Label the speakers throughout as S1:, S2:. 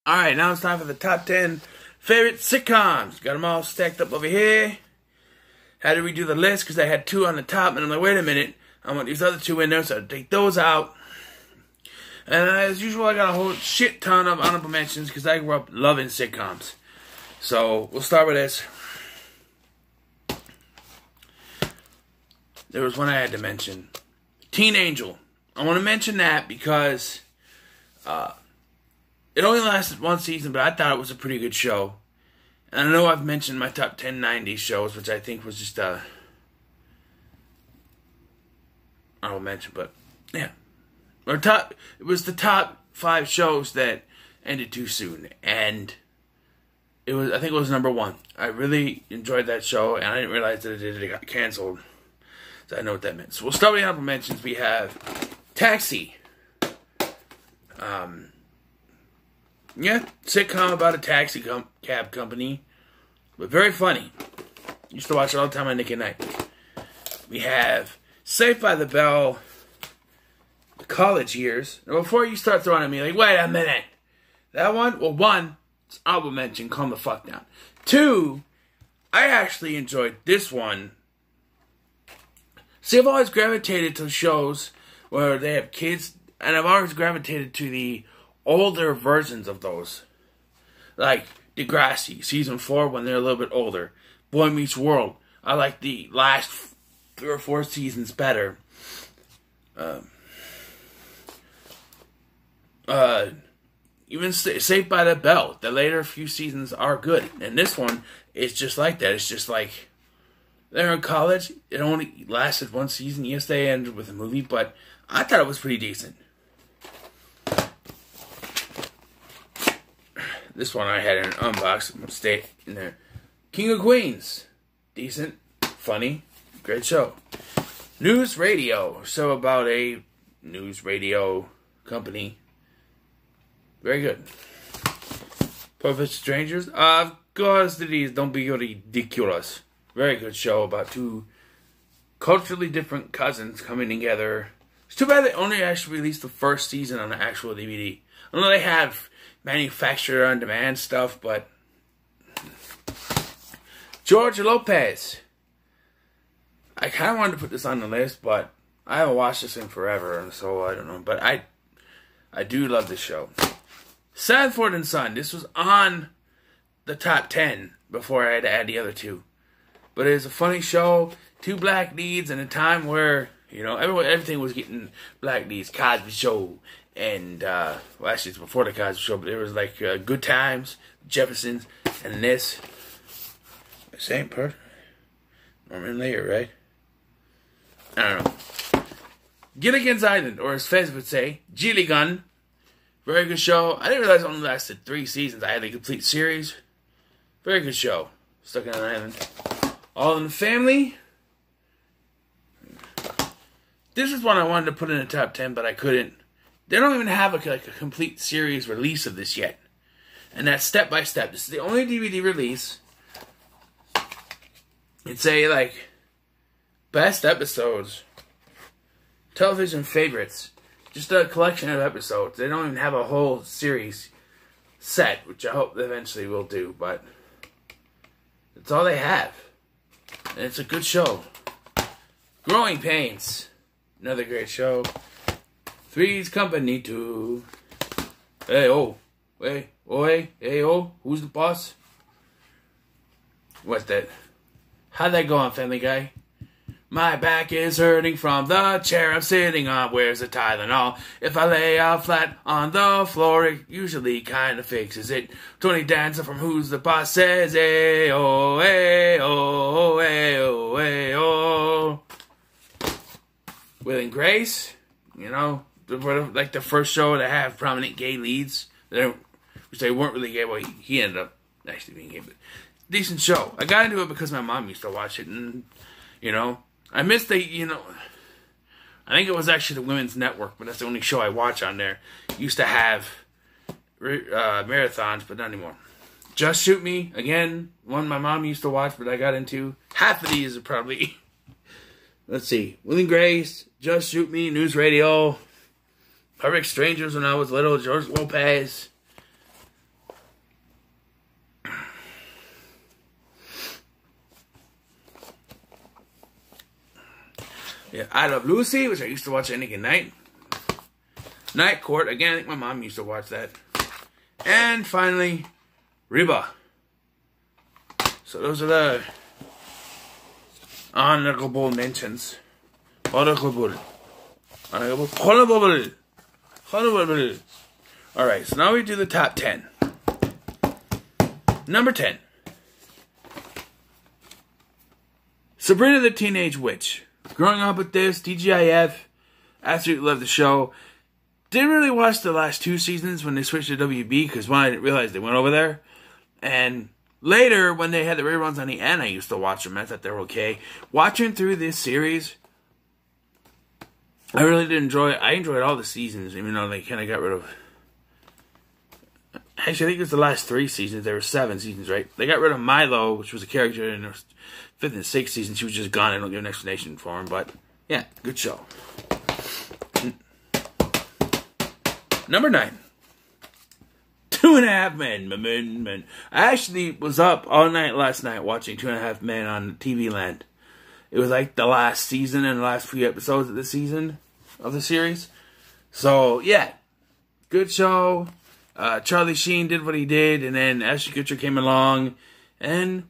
S1: Alright, now it's time for the top 10 favorite sitcoms. Got them all stacked up over here. Had to redo the list because I had 2 on the top, and I'm like, wait a minute, I want these other 2 in there, so I take those out. And as usual, I got a whole shit ton of honorable mentions because I grew up loving sitcoms. So, we'll start with this. There was one I had to mention. Teen Angel. I want to mention that because it only lasted 1 season, but I thought it was a pretty good show. And I know I've mentioned my top 10 90s shows, which I think was just I don't mention, but yeah. It was the top 5 shows that ended too soon, and I think it was number 1. I really enjoyed that show, and I didn't realize that it got canceled. So I know what that meant. So we'll start with the honorable mentions. We have Taxi. Yeah, sitcom about a taxi cab company, but very funny. Used to watch it all the time on Nick at Night. We have Saved by the Bell, the college years. Now, before you start throwing at me like, wait a minute, that one? Well, 1, it's honorable mention, calm the fuck down. 2, I actually enjoyed this one. See, I've always gravitated to shows where they have kids, and I've always gravitated to the older versions of those. Like Degrassi, season 4, when they're a little bit older. Boy Meets World. I like the last 3 or 4 seasons better. Even Saved by the Bell. The later few seasons are good. And this one is just like that. It's just like they're in college. It only lasted 1 season. Yes, they ended with a movie, but I thought it was pretty decent. This one I had in an unbox. I'm going to stay in there. King of Queens. Decent. Funny. Great show. News Radio. So about a news radio company. Very good. Perfect Strangers. Of course it is. Don't be ridiculous. Very good show about 2 culturally different cousins coming together. It's too bad they only actually released the first season on the actual DVD. I know they have manufacturer on demand stuff, but George Lopez. I kind of wanted to put this on the list, but I haven't watched this in forever, and so I don't know. But I do love this show. Sanford and Son. This was on the top 10 before I had to add the other 2. But it's a funny show. 2 black leads in a time where, you know, everything was getting black leads. Cosby Show. And, well, actually, it's before the Cosby Show, but it was like Good Times, Jeffersons, and this. Same person. Norman Lear, right? I don't know. Gilligan's Island, or as Fez would say, Gilligan. Very good show. I didn't realize it only lasted 3 seasons. I had a complete series. Very good show. Stuck on an Island. All in the Family. This is one I wanted to put in the top 10, but I couldn't. They don't even have a complete series release of this yet. And that's Step by Step. This is the only DVD release. It's a, best episodes. Television favorites. Just a collection of episodes. They don't even have a whole series set, which I hope they eventually will do, but that's all they have. And it's a good show. Growing Pains. Another great show. Three's Company 2. Hey, oh. Hey, oh, hey, oh. Who's the boss? What's that? How'd that go on, Family Guy? My back is hurting from the chair I'm sitting on. Where's the Tylenol? If I lay out flat on the floor, it usually kind of fixes it. Tony Dancer from Who's the Boss says, hey, oh, hey, oh, hey, oh, hey, oh. Will and Grace, you know, like the first show to have prominent gay leads, which they weren't really gay. Well, he ended up actually being gay, but decent show. I got into it because my mom used to watch it, and, you know, I missed I think it was actually the Women's Network, but that's the only show I watch on there. Used to have marathons, but not anymore. Just Shoot Me, again, one my mom used to watch, but I got into. Half of these are probably, let's see, Will and Grace, Just Shoot Me, News Radio, Perfect Strangers when I was little, George Lopez. Yeah, I Love Lucy, which I used to watch any night. Night Court, again, I think my mom used to watch that. And finally, Reba. So those are the honorable mentions. Honorable. Alright, so now we do the top 10. Number 10. Sabrina the Teenage Witch. Growing up with this, TGIF, absolutely loved the show. Didn't really watch the last 2 seasons when they switched to WB, because one, I didn't realize they went over there. And later, when they had the reruns on the end, I used to watch them. I thought they were okay. Watching through this series, I really did enjoy it. I enjoyed all the seasons, even though they kind of got rid of... Actually, I think it was the last 3 seasons. There were 7 seasons, right? They got rid of Milo, which was a character in the 5th and 6th season. She was just gone. I don't give an explanation for him, but yeah, good show. Number 9. 2.5 Men. I actually was up all night last night watching 2.5 Men on TV Land. It was like the last season and the last few episodes of the season of the series. So, yeah. Good show. Charlie Sheen did what he did, and then Ashton Kutcher came along, and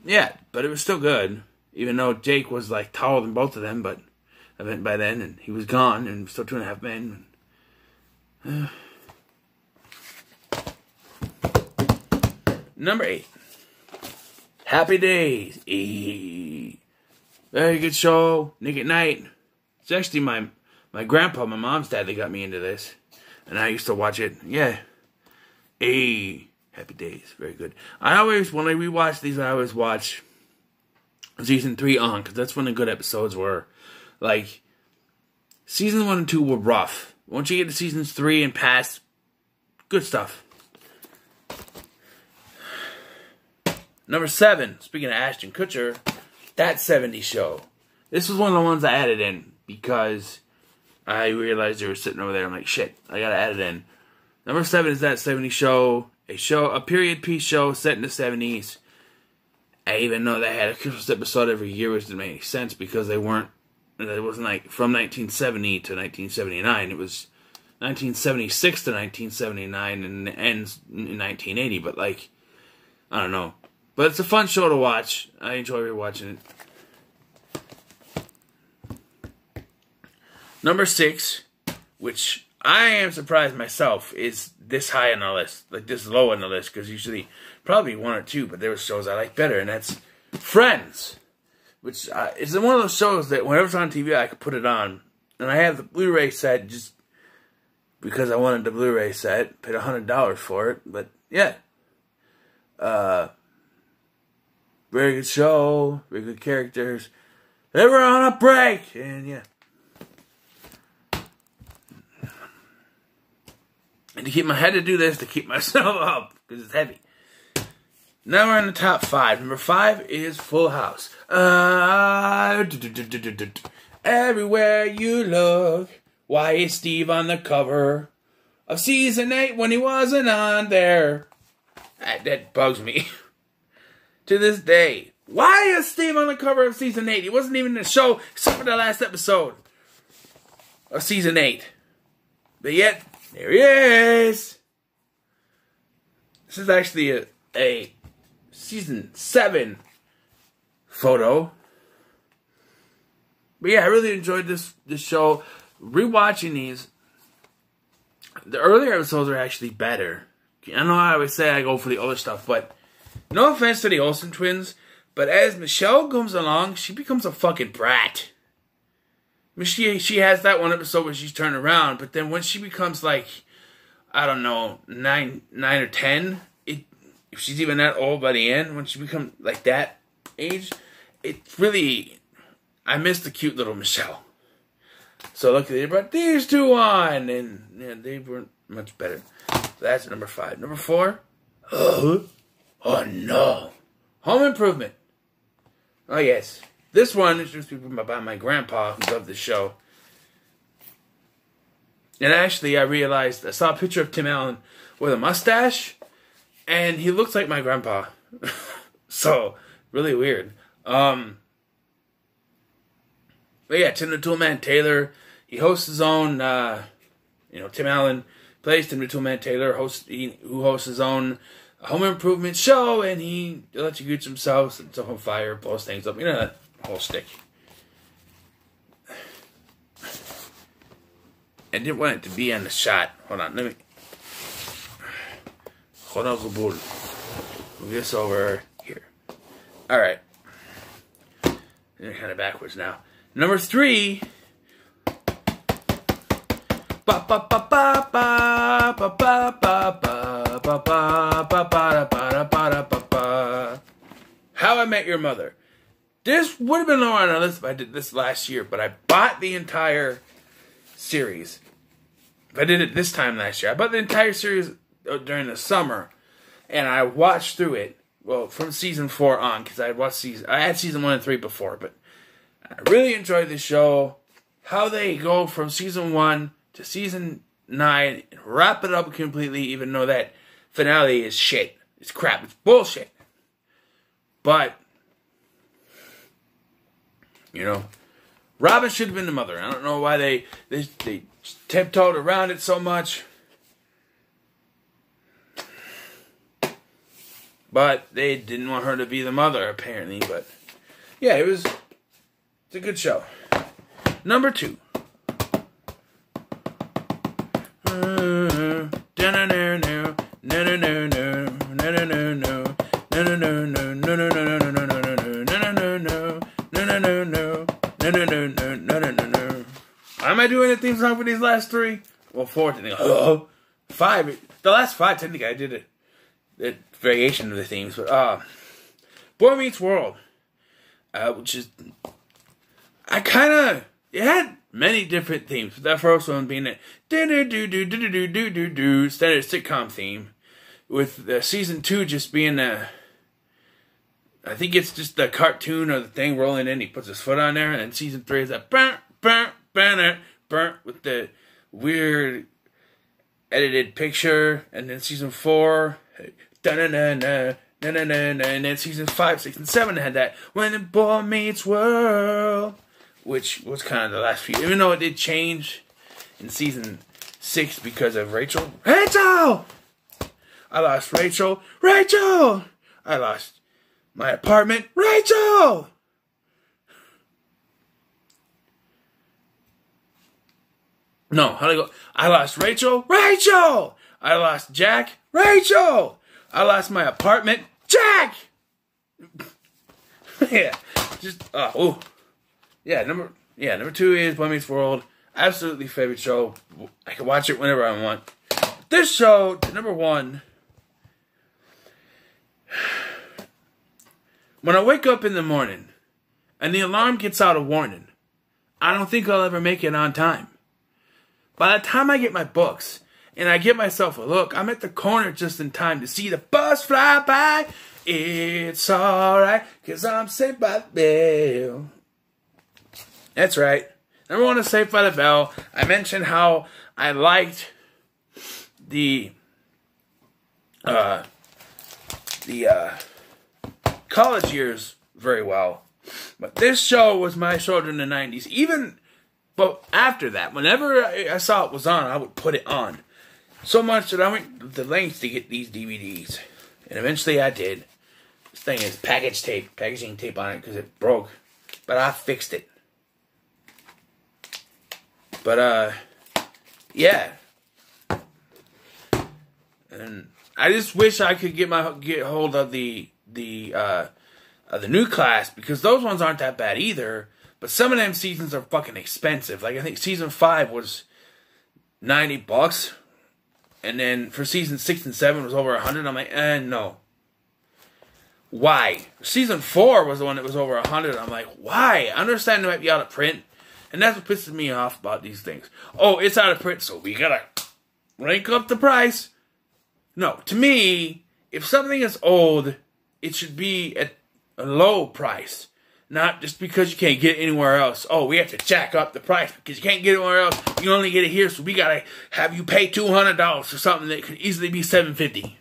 S1: yeah, but it was still good, even though Jake was like taller than both of them, but by then, and he was gone, and still 2.5 Men. Number 8. Happy Days. Very good show. Nick at Night. It's actually my grandpa, my mom's dad, that got me into this, and I used to watch it. Yeah. Happy Days. Very good. When I rewatch these, I always watch season 3 on, because that's when the good episodes were. Like, season 1 and 2 were rough. Once you get to seasons 3 and past, good stuff. Number 7, speaking of Ashton Kutcher, That 70s Show. This was one of the ones I added in, because I realized they were sitting over there. I'm like, shit, I gotta add it in. Number 7 is That 70s Show, a period piece show set in the 70s. I even know they had a Christmas episode every year, which didn't make any sense, because it wasn't like from 1970 to 1979. It was 1976 to 1979, and it ends in 1980. But like, I don't know. But it's a fun show to watch. I enjoy rewatching it. Number 6, which I am surprised myself, is this high on the list, like this low on the list, because usually probably 1 or 2, but there were shows I like better, and that's Friends, which is one of those shows that whenever it's on TV, I could put it on, and I have the Blu-ray set just because I wanted the Blu-ray set, paid $100 for it, but yeah, very good show, very good characters. They were on a break, and yeah. And I had to do this to keep myself up, because it's heavy. Now we're in the top 5. Number 5 is Full House. Everywhere you look, why is Steve on the cover of season 8 when he wasn't on there? That bugs me. To this day. Why is Steve on the cover of season 8? He wasn't even in the show except for the last episode of season 8. But yet, there he is. This is actually a season 7 photo. But yeah, I really enjoyed this show. Rewatching these, the earlier episodes are actually better. I know I always say I go for the other stuff, but no offense to the Olsen twins, but as Michelle comes along, she becomes a fucking brat. I mean, she has that one episode where she's turned around, but then when she becomes like, I don't know, 9 or 10, if she's even that old by the end, when she becomes like that age, it's really, I miss the cute little Michelle. So luckily they brought these two on, and yeah, they weren't much better. So that's number 5. Number 4, oh no, Home Improvement. Oh yes, this one is just by my grandpa who loved the show. And actually, I realized, I saw a picture of Tim Allen with a mustache, and he looks like my grandpa. So, really weird. But yeah, Tim the Toolman Taylor. He hosts his own. Tim Allen plays Tim the Toolman Taylor, who hosts his own home improvement show, and he electrocutes himself, sets himself on fire, blows things up. You know that whole stick. I didn't want it to be on the shot. Hold on, let me. Hold on, move this over here. All right. They're kind of backwards now. Number 3. How I Met Your Mother. This would have been lower on our list if I did this last year, but I bought the entire series. If I did it this time last year, I bought the entire series during the summer, and I watched through it. Well, from season 4 on, because I had season 1 and 3 before, but I really enjoyed the show. How they go from season 1 to season 9 and wrap it up completely, even though that finale is shit. It's crap. It's bullshit. But, Robin should have been the mother. I don't know why they tiptoed around it so much. But they didn't want her to be the mother, apparently. But, yeah, it's a good show. Number 2. Why am I doing the theme song for these last 3? Well, 4. 5. The last 5, technically, I did a variation of the themes. But, Boy Meets World. Which is... It had many different themes. That first one being a standard sitcom theme. With season 2 just being I think it's just the cartoon or the thing rolling in. He puts his foot on there. And then season 3 is that with the weird edited picture. And then season 4, and then season 5, 6, and 7 had that When the Boy Meets World, which was kind of the last few, even though it did change in season 6 because of Rachel. Rachel! I lost Rachel. Rachel! I lost my apartment. Rachel! No, how do I go? I lost Rachel. Rachel! I lost Jack. Rachel! I lost my apartment. Jack! Yeah. Number 2 is Boy Meets World. Absolutely favorite show. I can watch it whenever I want. This show, number 1. When I wake up in the morning and the alarm gets out a warning, I don't think I'll ever make it on time. By the time I get my books and I give myself a look, I'm at the corner just in time to see the bus fly by. It's alright, 'cause I'm saved by the bell. That's right. Number 1 is Saved by the Bell. I mentioned how I liked the college years very well. But this show was my show during the 90s. But after that, whenever I saw it was on, I would put it on. So much that I went to the lengths to get these DVDs. And eventually I did. This thing is packaging tape on it because it broke. But I fixed it. But, yeah. And I just wish I could get hold of the new class, because those ones aren't that bad either. But some of them seasons are fucking expensive. Like, I think season 5 was $90. And then for season 6 and 7 was over $100. I'm like, no. Why? Season 4 was the one that was over $100. I'm like, why? I understand it might be out of print. And that's what pisses me off about these things. Oh, it's out of print, so we gotta rank up the price. No, to me, if something is old, it should be at a low price. Not just because you can't get it anywhere else. Oh, we have to jack up the price because you can't get it anywhere else. You can only get it here, so we gotta have you pay $200 for something that could easily be $750.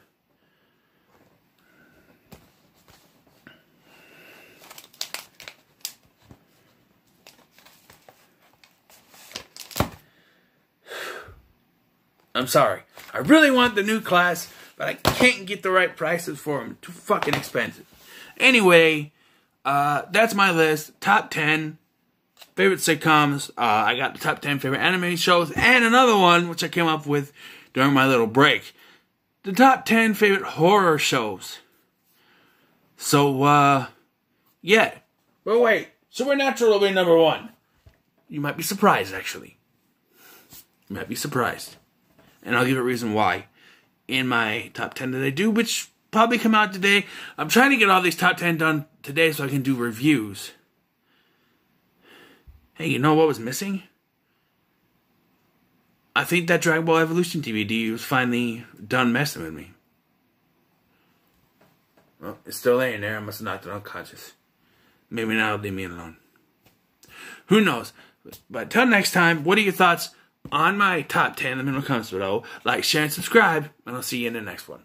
S1: I'm sorry. I really want the new class, but I can't get the right prices for them. Too fucking expensive. Anyway, that's my list. Top 10 favorite sitcoms. I got the top 10 favorite anime shows, and another one, which I came up with during my little break. The top 10 favorite horror shows. So, yeah. But wait, Supernatural will be number 1. You might be surprised, actually. You might be surprised. And I'll give a reason why in my top 10 that I do, which probably come out today. I'm trying to get all these top 10 done today so I can do reviews. Hey, you know what was missing? I think that Dragon Ball Evolution DVD was finally done messing with me. Well, it's still laying there. I must have knocked it unconscious. Maybe now it'll leave me alone. Who knows? But until next time, what are your thoughts on my top 10 in the middle comments below? Like, share, and subscribe, and I'll see you in the next one.